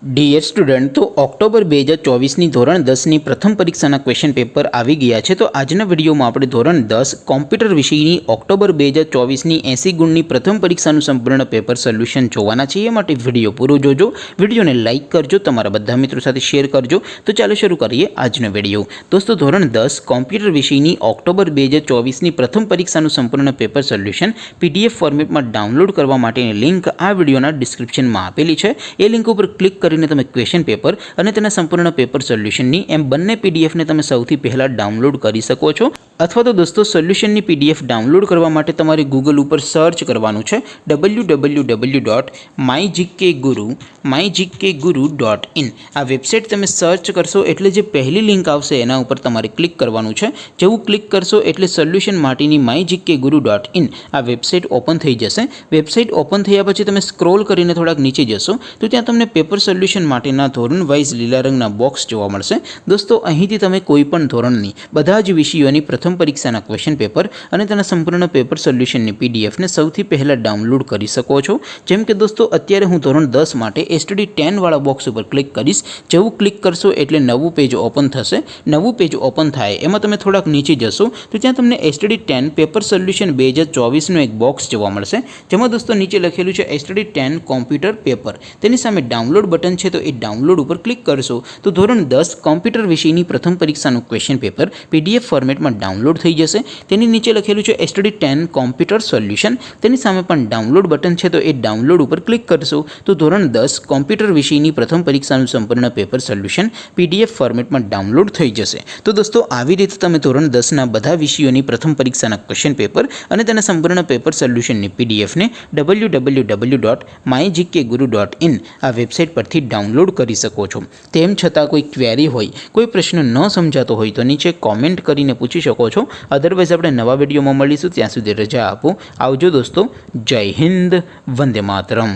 Dear student, તો October 2024ની ધોરણ 10ની પ્રથમ પરીક્ષાના ક્વેશ્ચન પેપર આવી ગયા છે। તો આજના વિડીયોમાં આપણે ધોરણ 10 કોમ્પ્યુટર વિષયની ઓક્ટોબર 2024ની 80 ગુણની પ્રથમ પરીક્ષાનું સંપૂર્ણ પેપર સોલ્યુશન જોવાના છે। એ માટે વિડીયો પૂરો જોજો, વિડીયોને લાઇક કરજો, તમારા બધા મિત્રો સાથે શેર કરજો। તો ચાલો શરૂ કરીએ આજનો વિડીયો। દોસ્તો, ધોરણ 10 કોમ્પ્યુટર વિષયની ઓક્ટોબર 2024ની પ્રથમ પરીક્ષાનું સંપૂર્ણ પેપર સોલ્યુશન PDF ફોર્મેટમાં ડાઉનલોડ કરવા માટેની લિંક આ વિડીયોના ડિસ્ક્રિપ્શનમાં આપેલી છે। એ લિંક ઉપર ક્લિક કરીને તમે ક્વેશ્ચન પેપર અને તેના સંપૂર્ણ પેપર સોલ્યુશનની એમ બંને PDF ને તમે સૌથી પહેલા ડાઉનલોડ કરી શકો છો। અથવા તો દોસ્તો, સોલ્યુશનની PDF ડાઉનલોડ કરવા માટે તમારે ગૂગલ ઉપર સર્ચ કરવાનું છે www.mygkguru.in। આ વેબસાઇટ તમે સર્ચ કરશો એટલે જે પહેલી લિંક આવશે એના ઉપર તમારે ક્લિક કરવાનું છે। જેવું ક્લિક કરશો એટલે સોલ્યુશન માટેની mygkguru.in આ વેબસાઇટ ઓપન થઈ જશે। વેબસાઇટ ઓપન થયા પછી તમે સ્ક્રોલ કરીને થોડાક નીચે જશો તો ત્યાં તમને પેપર સોલ્યુશન માટેના ધોરણ વાઇઝ લીલા રંગના બોક્સ જોવા મળશે। દોસ્તો, અહીંથી તમે કોઈ પણ ધોરણની બધા જ વિષયોની પ્રથમ પરીક્ષાના ક્વેશ્ચન પેપર અને તેના સંપૂર્ણ પેપર સોલ્યુશનની PDF ને સૌથી પહેલાં ડાઉનલોડ કરી શકો છો। જેમ કે દોસ્તો, અત્યારે હું ધોરણ 10 માટે STD 10 વાળા બોક્સ ઉપર ક્લિક કરીશ। જેવું ક્લિક કરશો એટલે નવું પેજ ઓપન થશે। નવું પેજ ઓપન થાય એમાં તમે થોડાક નીચે જશો તો ત્યાં તમને STD 10 પેપર સોલ્યુશન 2024નું એક બોક્સ જોવા મળશે। જેમાં દોસ્તો નીચે લખેલું છે STD 10 કોમ્પ્યુટર પેપર। તેની સામે ડાઉનલોડ બટન છે, તો એ ડાઉનલોડ ઉપર ક્લિક કરશો તો ધોરણ 10 કોમ્પ્યુટર વિષયની પ્રથમ પરીક્ષાનું ક્વેશ્ચન પેપર PDF ફોર્મેટમાં ડાઉનલોડ થઈ જશે। તેની નીચે લખેલું છે STD 10 કોમ્પ્યુટર સોલ્યુશન। તેની સામે પણ ડાઉનલોડ બટન છે, તો એ ડાઉનલોડ ઉપર ક્લિક કરશો તો ધોરણ 10 કોમ્પ્યુટર વિષયની પ્રથમ પરીક્ષાનું સંપૂર્ણ પેપર સોલ્યુશન PDF ફોર્મેટમાં ડાઉનલોડ થઈ જશે। તો દોસ્તો, આવી રીતે તમે ધોરણ 10ના બધા વિષયોની પ્રથમ પરીક્ષાના ક્વેશ્ચન પેપર અને તેના સંપૂર્ણ પેપર સોલ્યુશનની PDF ને www.mygkguru.in આ વેબસાઇટ પરથી ડાઉનલોડ કરી શકો છો। તેમ છતાં કોઈ ક્વેરી હોય, કોઈ પ્રશ્ન ન સમજાતો હોય તો નીચે કોમેન્ટ કરીને પૂછી શકો છો। અધરવાઇઝ આપણે નવા વિડીયોમાં મળીશું, ત્યાં સુધી રજા આપો। આવજો દોસ્તો, જય હિન્દ, વંદે માતરમ।